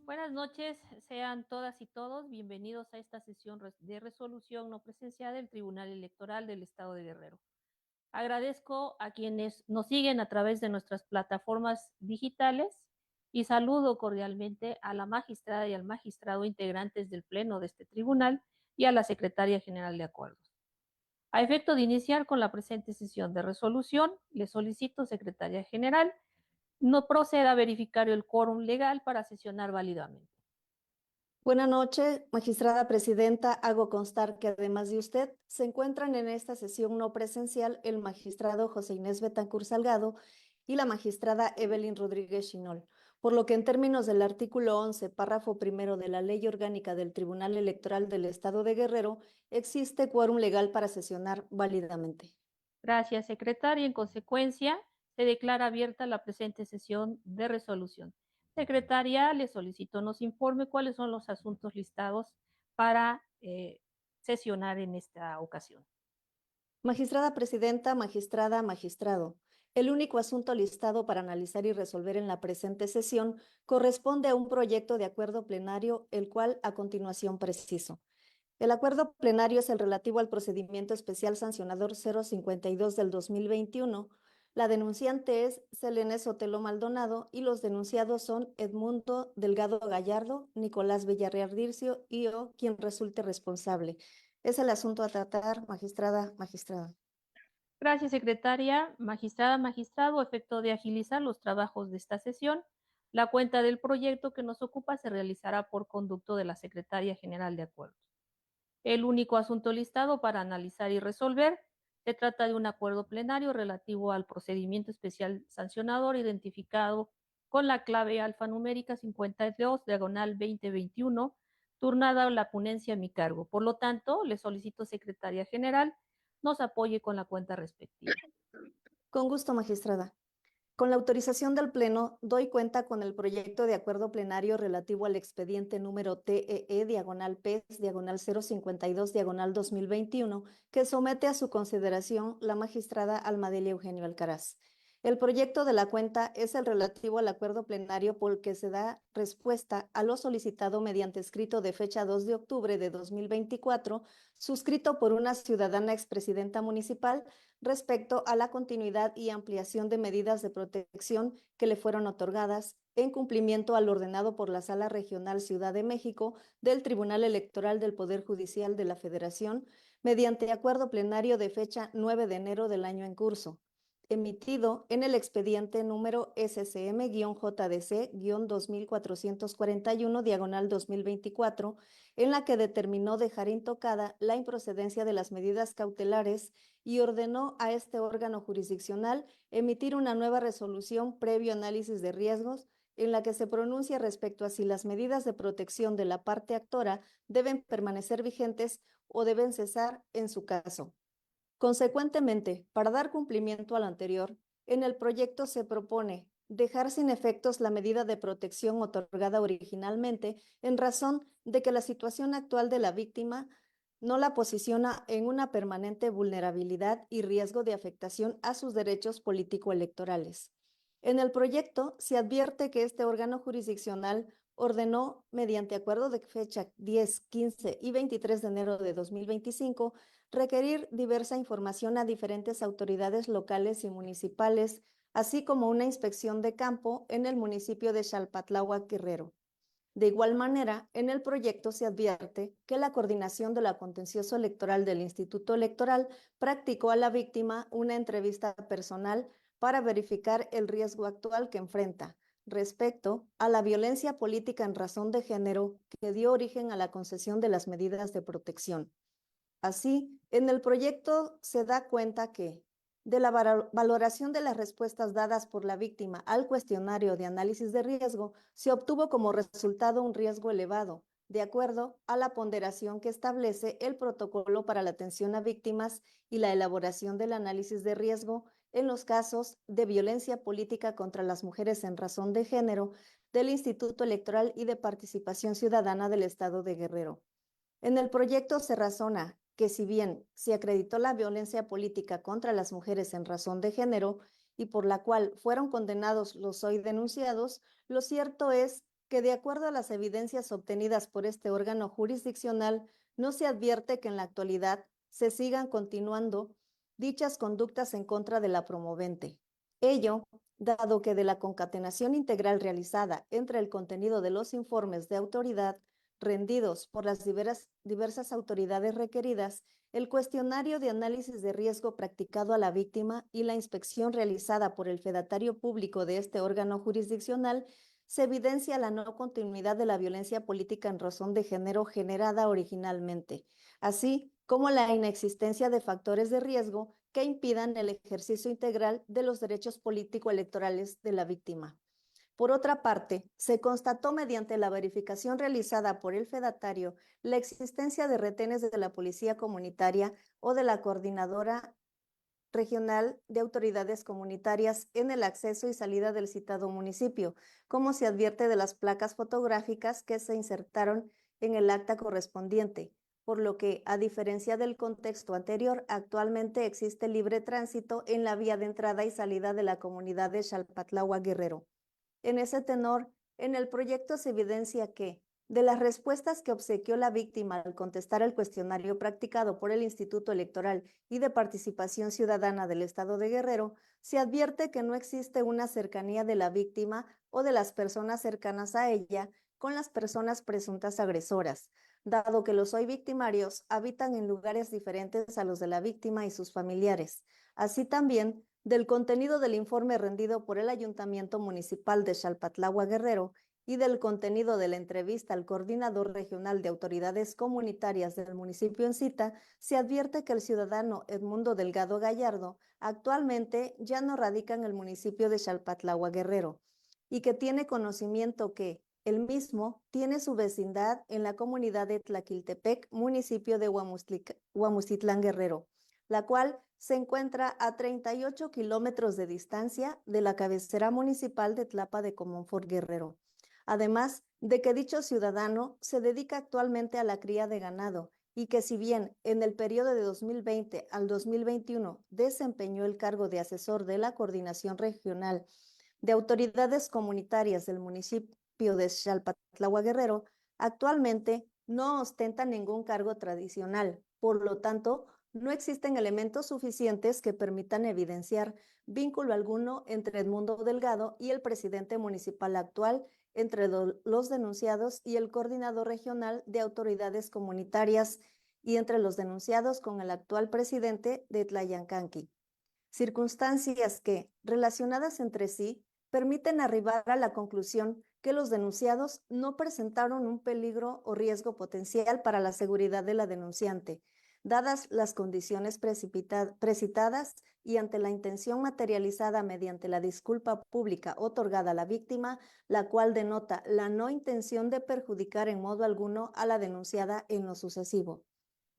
Buenas noches, sean todas y todos bienvenidos a esta sesión de resolución no presencial del Tribunal Electoral del Estado de Guerrero. Agradezco a quienes nos siguen a través de nuestras plataformas digitales y saludo cordialmente a la magistrada y al magistrado integrantes del Pleno de este tribunal y a la Secretaria General de Acuerdos. A efecto de iniciar con la presente sesión de resolución, le solicito, Secretaria General, no proceda a verificar el quórum legal para sesionar válidamente. Buenas noches, magistrada presidenta. Hago constar que además de usted, se encuentran en esta sesión no presencial el magistrado José Inés Betancur Salgado y la magistrada Evelyn Rodríguez Chinol, por lo que en términos del artículo 11, párrafo primero de la Ley Orgánica del Tribunal Electoral del Estado de Guerrero, existe quórum legal para sesionar válidamente. Gracias, secretaria. En consecuencia, se declara abierta la presente sesión de resolución. Secretaria, le solicito nos informe cuáles son los asuntos listados para sesionar en esta ocasión. Magistrada presidenta, magistrada, magistrado. El único asunto listado para analizar y resolver en la presente sesión corresponde a un proyecto de acuerdo plenario, el cual a continuación preciso. El acuerdo plenario es el relativo al procedimiento especial sancionador 052 del 2021. La denunciante es Selene Sotelo Maldonado y los denunciados son Edmundo Delgado Gallardo, Nicolás Villarreal Dircio y o quien resulte responsable. Es el asunto a tratar, magistrada, magistrada. Gracias, secretaria. Magistrada, magistrado, a efecto de agilizar los trabajos de esta sesión, la cuenta del proyecto que nos ocupa se realizará por conducto de la Secretaria General de Acuerdos. El único asunto listado para analizar y resolver se trata de un acuerdo plenario relativo al procedimiento especial sancionador identificado con la clave alfanumérica 52, diagonal 2021, turnada la ponencia a mi cargo. Por lo tanto, le solicito, Secretaria General, nos apoye con la cuenta respectiva. Con gusto, magistrada. Con la autorización del Pleno, doy cuenta con el proyecto de acuerdo plenario relativo al expediente número TEE, diagonal PES, diagonal 052, diagonal 2021, que somete a su consideración la magistrada Almadelia Eugenio Alcaraz. El proyecto de la cuenta es el relativo al acuerdo plenario por el que se da respuesta a lo solicitado mediante escrito de fecha 2 de octubre de 2024, suscrito por una ciudadana expresidenta municipal, respecto a la continuidad y ampliación de medidas de protección que le fueron otorgadas en cumplimiento al ordenado por la Sala Regional Ciudad de México del Tribunal Electoral del Poder Judicial de la Federación, mediante acuerdo plenario de fecha 9 de enero del año en curso, emitido en el expediente número SCM-JDC-2441, diagonal 2024, en la que determinó dejar intocada la improcedencia de las medidas cautelares y ordenó a este órgano jurisdiccional emitir una nueva resolución previo análisis de riesgos en la que se pronuncia respecto a si las medidas de protección de la parte actora deben permanecer vigentes o deben cesar en su caso. Consecuentemente, para dar cumplimiento a lo anterior, en el proyecto se propone dejar sin efectos la medida de protección otorgada originalmente en razón de que la situación actual de la víctima no la posiciona en una permanente vulnerabilidad y riesgo de afectación a sus derechos político-electorales. En el proyecto se advierte que este órgano jurisdiccional ordenó, mediante acuerdo de fecha 10, 15 y 23 de enero de 2025, requerir diversa información a diferentes autoridades locales y municipales, así como una inspección de campo en el municipio de Xalpatláhuac, Guerrero. De igual manera, en el proyecto se advierte que la coordinación de la contencioso electoral del Instituto Electoral practicó a la víctima una entrevista personal para verificar el riesgo actual que enfrenta respecto a la violencia política en razón de género que dio origen a la concesión de las medidas de protección. Así, en el proyecto se da cuenta que de la valoración de las respuestas dadas por la víctima al cuestionario de análisis de riesgo, se obtuvo como resultado un riesgo elevado, de acuerdo a la ponderación que establece el protocolo para la atención a víctimas y la elaboración del análisis de riesgo en los casos de violencia política contra las mujeres en razón de género del Instituto Electoral y de Participación Ciudadana del Estado de Guerrero. En el proyecto se razona que si bien se acreditó la violencia política contra las mujeres en razón de género y por la cual fueron condenados los hoy denunciados, lo cierto es que de acuerdo a las evidencias obtenidas por este órgano jurisdiccional, no se advierte que en la actualidad se sigan continuando dichas conductas en contra de la promovente. Ello, dado que de la concatenación integral realizada entre el contenido de los informes de autoridad rendidos por las diversas autoridades requeridas, el cuestionario de análisis de riesgo practicado a la víctima y la inspección realizada por el fedatario público de este órgano jurisdiccional, se evidencia la no continuidad de la violencia política en razón de género generada originalmente, así como la inexistencia de factores de riesgo que impidan el ejercicio integral de los derechos político-electorales de la víctima. Por otra parte, se constató mediante la verificación realizada por el fedatario la existencia de retenes de la Policía Comunitaria o de la Coordinadora Regional de Autoridades Comunitarias en el acceso y salida del citado municipio, como se advierte de las placas fotográficas que se insertaron en el acta correspondiente, por lo que, a diferencia del contexto anterior, actualmente existe libre tránsito en la vía de entrada y salida de la comunidad de Xalpatlahua Guerrero. En ese tenor, en el proyecto se evidencia que, de las respuestas que obsequió la víctima al contestar el cuestionario practicado por el Instituto Electoral y de Participación Ciudadana del Estado de Guerrero, se advierte que no existe una cercanía de la víctima o de las personas cercanas a ella con las personas presuntas agresoras, dado que los hoy victimarios habitan en lugares diferentes a los de la víctima y sus familiares. Así también, del contenido del informe rendido por el Ayuntamiento Municipal de Xalpatlahua Guerrero y del contenido de la entrevista al coordinador regional de autoridades comunitarias del municipio en cita, se advierte que el ciudadano Edmundo Delgado Gallardo actualmente ya no radica en el municipio de Xalpatlahua Guerrero y que tiene conocimiento que el mismo tiene su vecindad en la comunidad de Tlaquiltepec, municipio de Huamucitlán Guerrero, la cual se encuentra a 38 kilómetros de distancia de la cabecera municipal de Tlapa de Comonfort Guerrero. Además de que dicho ciudadano se dedica actualmente a la cría de ganado y que si bien en el periodo de 2020 al 2021 desempeñó el cargo de asesor de la Coordinación Regional de Autoridades Comunitarias del municipio de Xalpatlahua Guerrero, actualmente no ostenta ningún cargo tradicional. Por lo tanto, no existen elementos suficientes que permitan evidenciar vínculo alguno entre Edmundo Delgado y el presidente municipal actual, entre los denunciados y el coordinador regional de autoridades comunitarias y entre los denunciados con el actual presidente de Tlayancanqui. Circunstancias que, relacionadas entre sí, permiten arribar a la conclusión que los denunciados no presentaron un peligro o riesgo potencial para la seguridad de la denunciante, dadas las condiciones precitadas y ante la intención materializada mediante la disculpa pública otorgada a la víctima, la cual denota la no intención de perjudicar en modo alguno a la denunciada en lo sucesivo.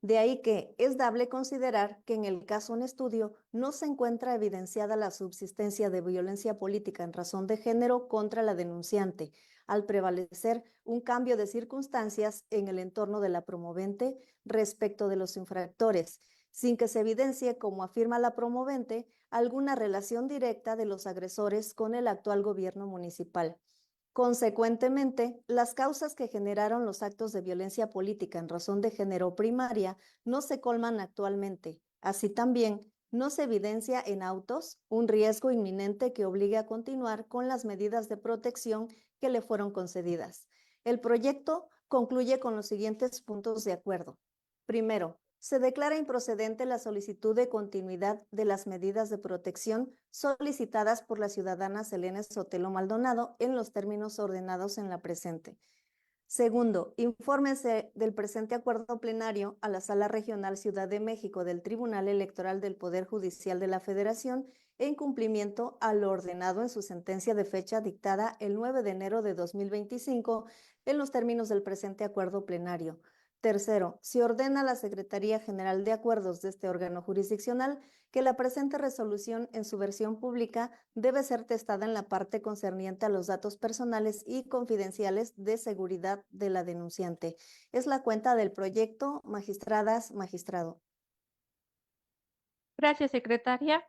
De ahí que es dable considerar que en el caso en estudio no se encuentra evidenciada la subsistencia de violencia política en razón de género contra la denunciante, al prevalecer un cambio de circunstancias en el entorno de la promovente respecto de los infractores, sin que se evidencie, como afirma la promovente, alguna relación directa de los agresores con el actual gobierno municipal. Consecuentemente, las causas que generaron los actos de violencia política en razón de género primaria no se colman actualmente. Así también, no se evidencia en autos un riesgo inminente que obligue a continuar con las medidas de protección que le fueron concedidas. El proyecto concluye con los siguientes puntos de acuerdo. Primero, se declara improcedente la solicitud de continuidad de las medidas de protección solicitadas por la ciudadana Selene Sotelo Maldonado en los términos ordenados en la presente. Segundo, infórmese del presente acuerdo plenario a la Sala Regional Ciudad de México del Tribunal Electoral del Poder Judicial de la Federación en cumplimiento a lo ordenado en su sentencia de fecha dictada el 9 de enero de 2025 en los términos del presente acuerdo plenario. Tercero, se ordena a la Secretaría General de Acuerdos de este órgano jurisdiccional que la presente resolución en su versión pública debe ser testada en la parte concerniente a los datos personales y confidenciales de seguridad de la denunciante. Es la cuenta del proyecto, magistradas, magistrado. Gracias, secretaria.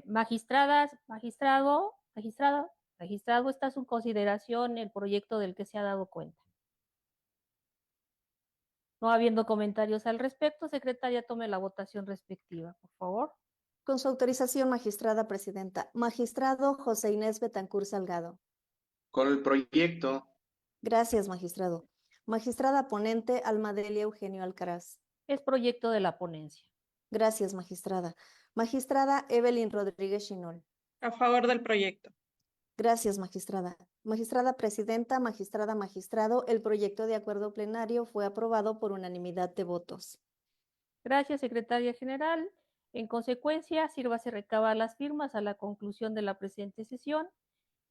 Magistradas, magistrado, magistrada. Magistrado, está a su consideración el proyecto del que se ha dado cuenta. No habiendo comentarios al respecto, secretaria, tome la votación respectiva, por favor. Con su autorización, magistrada presidenta. Magistrado José Inés Betancur Salgado. Con el proyecto. Gracias, magistrado. Magistrada ponente Almadelia Eugenio Alcaraz. Es proyecto de la ponencia. Gracias, magistrada. Magistrada Evelyn Rodríguez Chinol. A favor del proyecto. Gracias, magistrada. Magistrada presidenta, magistrado, el proyecto de acuerdo plenario fue aprobado por unanimidad de votos. Gracias, secretaria general. En consecuencia, sírvase recabar las firmas a la conclusión de la presente sesión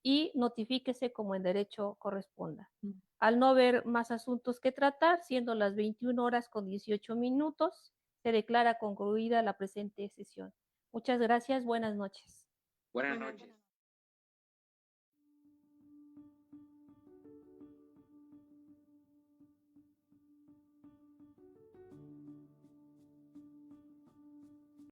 y notifíquese como en derecho corresponda. Al no haber más asuntos que tratar, siendo las 21 horas con 18 minutos, se declara concluida la presente sesión. Muchas gracias. Buenas noches. Buenas noches.